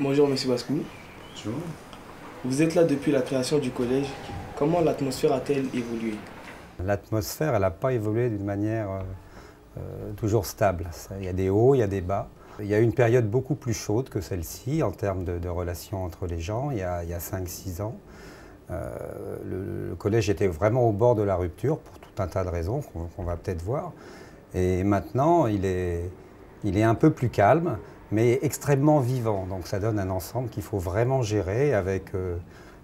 Bonjour Monsieur Bascou. Bonjour. Vous êtes là depuis la création du collège. Comment l'atmosphère a-t-elle évolué? L'atmosphère, elle n'a pas évolué d'une manière toujours stable. Il y a des hauts, il y a des bas. Il y a eu une période beaucoup plus chaude que celle-ci en termes de relations entre les gens, il y a 5-6 ans. Le collège était vraiment au bord de la rupture pour tout un tas de raisons qu'on va peut-être voir. Et maintenant, il est un peu plus calme, mais extrêmement vivant. Donc ça donne un ensemble qu'il faut vraiment gérer avec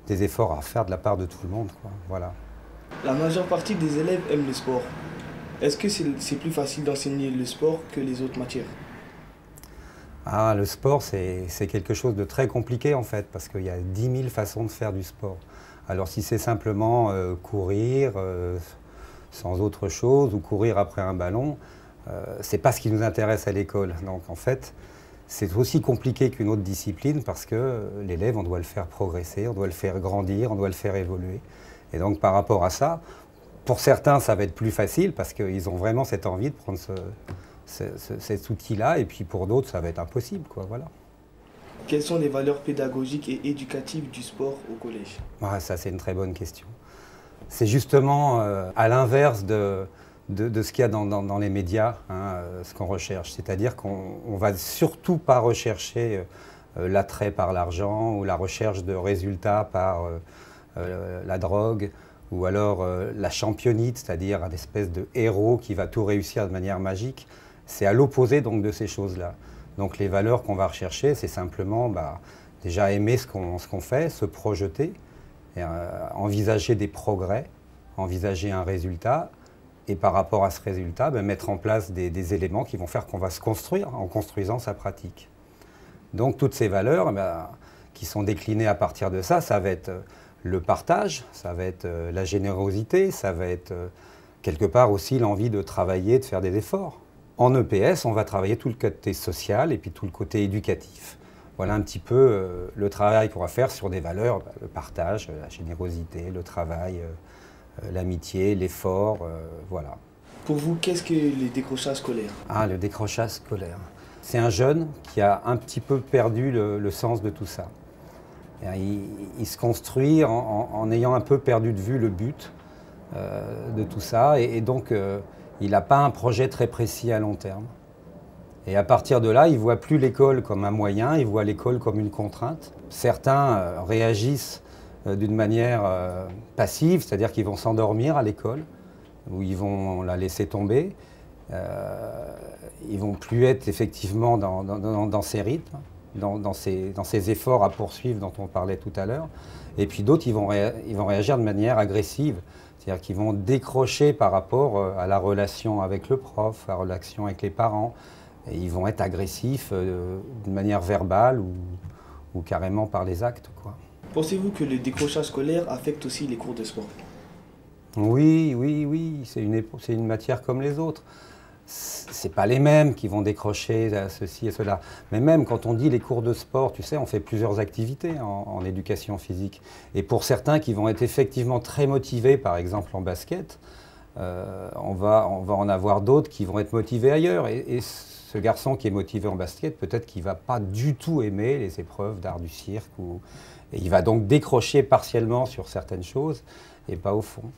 des efforts à faire de la part de tout le monde, quoi. Voilà. La majeure partie des élèves aiment le sport. Est-ce que c'est plus facile d'enseigner le sport que les autres matières? Ah, le sport, c'est quelque chose de très compliqué en fait, parce qu'il y a 10 000 façons de faire du sport. Alors si c'est simplement courir sans autre chose, ou courir après un ballon, c'est pas ce qui nous intéresse à l'école. Donc en fait, c'est aussi compliqué qu'une autre discipline parce que l'élève, on doit le faire progresser, on doit le faire grandir, on doit le faire évoluer. Et donc par rapport à ça, pour certains, ça va être plus facile parce qu'ils ont vraiment cette envie de prendre cet outil-là, et puis pour d'autres, ça va être impossible, quoi, voilà. Quelles sont les valeurs pédagogiques et éducatives du sport au collège? Ah, ça, c'est une très bonne question. C'est justement à l'inverse de ce qu'il y a dans les médias, hein, ce qu'on recherche. C'est-à-dire qu'on ne va surtout pas rechercher l'attrait par l'argent ou la recherche de résultats par la drogue, ou alors la championite, c'est-à-dire un espèce de héros qui va tout réussir de manière magique. C'est à l'opposé donc de ces choses-là. Donc les valeurs qu'on va rechercher, c'est simplement déjà aimer ce qu'on fait, se projeter, et, envisager des progrès, envisager un résultat, et par rapport à ce résultat, mettre en place des éléments qui vont faire qu'on va se construire en construisant sa pratique. Donc toutes ces valeurs qui sont déclinées à partir de ça, ça va être le partage, ça va être la générosité, ça va être quelque part aussi l'envie de travailler, de faire des efforts. En EPS, on va travailler tout le côté social et puis tout le côté éducatif. Voilà un petit peu le travail qu'on va faire sur des valeurs, le partage, la générosité, le travail, l'amitié, l'effort, voilà. Pour vous, qu'est-ce que les décrochages scolaires? Ah, le décrochage scolaire. C'est un jeune qui a un petit peu perdu le sens de tout ça. Il se construit en ayant un peu perdu de vue le but de tout ça, et donc il n'a pas un projet très précis à long terme. Et à partir de là, il ne voit plus l'école comme un moyen, il voit l'école comme une contrainte. Certains réagissent d'une manière passive, c'est-à-dire qu'ils vont s'endormir à l'école, ou ils vont la laisser tomber. Ils ne vont plus être effectivement dans ces rythmes, dans ces efforts à poursuivre dont on parlait tout à l'heure. Et puis d'autres, ils vont réagir de manière agressive. C'est-à-dire qu'ils vont décrocher par rapport à la relation avec le prof, à la relation avec les parents. Et ils vont être agressifs de manière verbale ou carrément par les actes, quoi. Pensez-vous que le décrochage scolaire affecte aussi les cours de sport? Oui, c'est une matière comme les autres. C'est pas les mêmes qui vont décrocher ceci et cela. Mais même quand on dit les cours de sport, tu sais, on fait plusieurs activités en éducation physique. Et pour certains qui vont être effectivement très motivés, par exemple en basket, on va en avoir d'autres qui vont être motivés ailleurs. Et ce garçon qui est motivé en basket, peut-être qu'il ne va pas du tout aimer les épreuves d'art du cirque. Et il va donc décrocher partiellement sur certaines choses et pas au fond.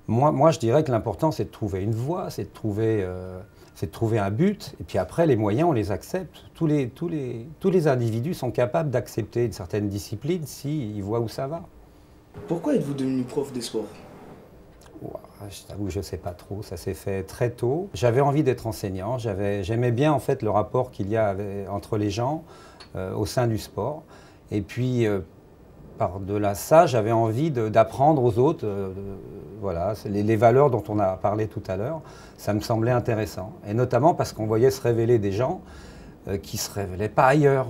Moi, je dirais que l'important, c'est de trouver une voie, c'est de trouver un but, et puis après, les moyens, on les accepte. Tous les individus sont capables d'accepter une certaine discipline s'ils voient où ça va. Pourquoi êtes-vous devenu prof de sport? Je t'avoue, je ne sais pas trop, ça s'est fait très tôt. J'avais envie d'être enseignant, j'aimais bien en fait le rapport qu'il y a entre les gens au sein du sport. Et puis, par-delà ça, j'avais envie d'apprendre aux autres, voilà, les valeurs dont on a parlé tout à l'heure, ça me semblait intéressant. Et notamment parce qu'on voyait se révéler des gens qui ne se révélaient pas ailleurs.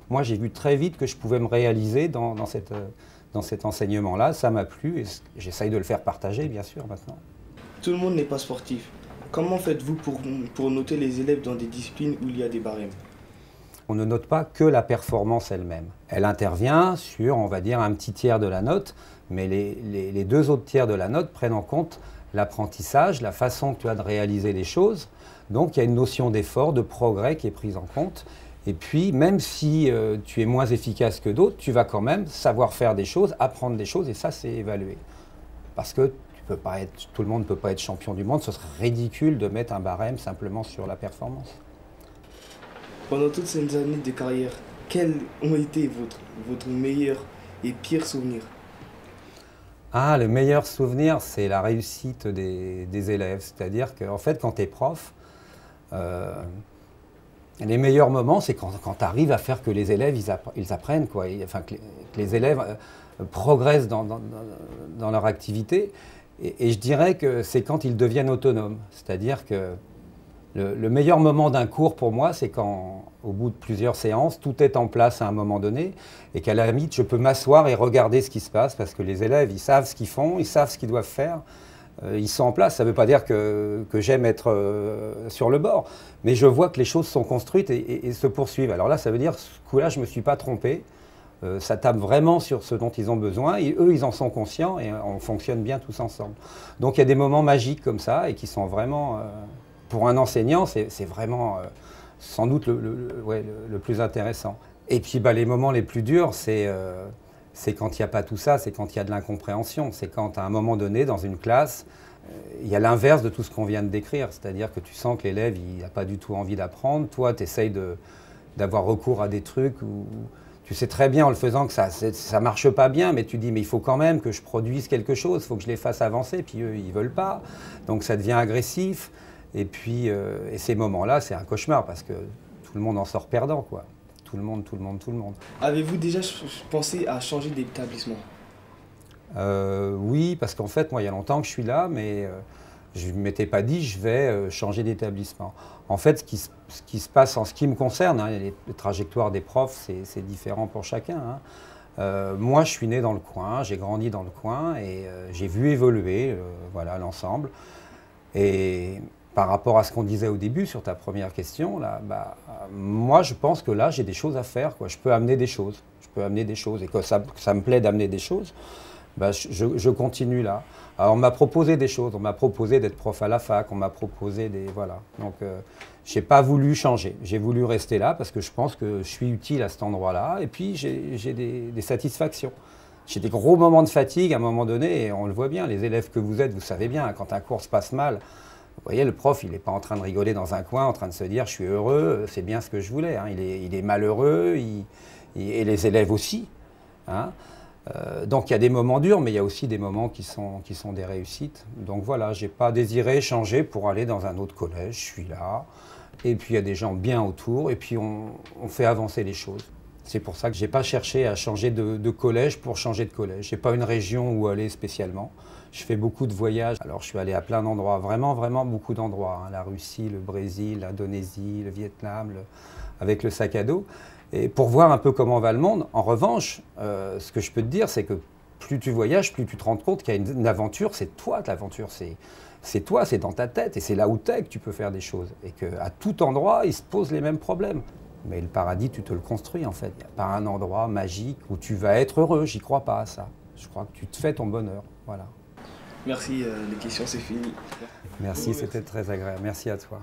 Moi, j'ai vu très vite que je pouvais me réaliser dans cet enseignement-là, ça m'a plu et j'essaye de le faire partager, bien sûr, maintenant. Tout le monde n'est pas sportif. Comment faites-vous pour noter les élèves dans des disciplines où il y a des barèmes? On ne note pas que la performance elle-même. Elle intervient sur, on va dire, un petit tiers de la note, mais les deux autres tiers de la note prennent en compte l'apprentissage, la façon que tu as de réaliser les choses. Donc il y a une notion d'effort, de progrès qui est prise en compte. Et puis, même si tu es moins efficace que d'autres, tu vas quand même savoir faire des choses, apprendre des choses, et ça, c'est évalué. Parce que tout le monde ne peut pas être champion du monde, ce serait ridicule de mettre un barème simplement sur la performance. Pendant toutes ces années de carrière, quels ont été votre meilleur et pire souvenir? Ah, le meilleur souvenir, c'est la réussite des élèves. C'est-à-dire qu'en fait, quand tu es prof, les meilleurs moments, c'est quand tu arrives à faire que les élèves ils apprennent, quoi. Enfin, que les élèves progressent dans leur activité. Et je dirais que c'est quand ils deviennent autonomes. C'est-à-dire que le meilleur moment d'un cours pour moi, c'est quand, au bout de plusieurs séances, tout est en place à un moment donné et qu'à la limite, je peux m'asseoir et regarder ce qui se passe parce que les élèves, ils savent ce qu'ils font, ils savent ce qu'ils doivent faire, ils sont en place. Ça ne veut pas dire que j'aime être sur le bord, mais je vois que les choses sont construites et se poursuivent. Alors là, ça veut dire, ce coup-là, je ne me suis pas trompé. Ça tape vraiment sur ce dont ils ont besoin et eux, ils en sont conscients et on fonctionne bien tous ensemble. Donc il y a des moments magiques comme ça et qui sont vraiment... pour un enseignant, c'est vraiment sans doute le plus intéressant. Et puis les moments les plus durs, c'est quand il n'y a pas tout ça, c'est quand il y a de l'incompréhension. C'est quand à un moment donné, dans une classe, il y a l'inverse de tout ce qu'on vient de décrire. C'est-à-dire que tu sens que l'élève n'a pas du tout envie d'apprendre. Toi, tu essayes d'avoir recours à des trucs où tu sais très bien en le faisant que ça ne marche pas bien, mais tu dis mais il faut quand même que je produise quelque chose, il faut que je les fasse avancer, puis eux, ils ne veulent pas. Donc ça devient agressif. Et puis, et ces moments-là, c'est un cauchemar parce que tout le monde en sort perdant, quoi. Tout le monde. Avez-vous déjà pensé à changer d'établissement? Oui, parce qu'en fait, moi, il y a longtemps que je suis là, mais je ne m'étais pas dit je vais changer d'établissement. En fait, ce qui se passe en ce qui me concerne, hein, les trajectoires des profs, c'est différent pour chacun. Hein. Moi, je suis né dans le coin, j'ai grandi dans le coin et j'ai vu évoluer voilà, l'ensemble. Et par rapport à ce qu'on disait au début sur ta première question, là, moi je pense que là j'ai des choses à faire, quoi. Je peux amener des choses, et que ça me plaît d'amener des choses, je continue là. Alors on m'a proposé des choses, on m'a proposé d'être prof à la fac, on m'a proposé des... Voilà. Donc je n'ai pas voulu changer, j'ai voulu rester là parce que je pense que je suis utile à cet endroit-là et puis j'ai des satisfactions. J'ai des gros moments de fatigue à un moment donné et on le voit bien, les élèves que vous êtes, vous savez bien, quand un cours se passe mal, vous voyez, le prof, il n'est pas en train de rigoler dans un coin, en train de se dire « je suis heureux, c'est bien ce que je voulais hein. ». Il est malheureux, et les élèves aussi. Hein. Donc il y a des moments durs, mais il y a aussi des moments qui sont des réussites. Donc voilà, je n'ai pas désiré changer pour aller dans un autre collège, je suis là. Et puis il y a des gens bien autour, et puis on fait avancer les choses. C'est pour ça que je n'ai pas cherché à changer de collège pour changer de collège. Je n'ai pas une région où aller spécialement. Je fais beaucoup de voyages. Alors je suis allé à plein d'endroits, vraiment, vraiment beaucoup d'endroits. Hein. La Russie, le Brésil, l'Indonésie, le Vietnam, avec le sac à dos. Et pour voir un peu comment va le monde. En revanche, ce que je peux te dire, c'est que plus tu voyages, plus tu te rends compte qu'il y a une aventure. C'est toi, l'aventure. C'est toi, c'est dans ta tête. Et c'est là où tu es que tu peux faire des choses. Et qu'à tout endroit, il se pose les mêmes problèmes. Mais le paradis, tu te le construis en fait. Il n'y a pas un endroit magique où tu vas être heureux. J'y crois pas à ça. Je crois que tu te fais ton bonheur. Voilà. Merci, les questions c'est fini. Merci, c'était très agréable. Merci à toi.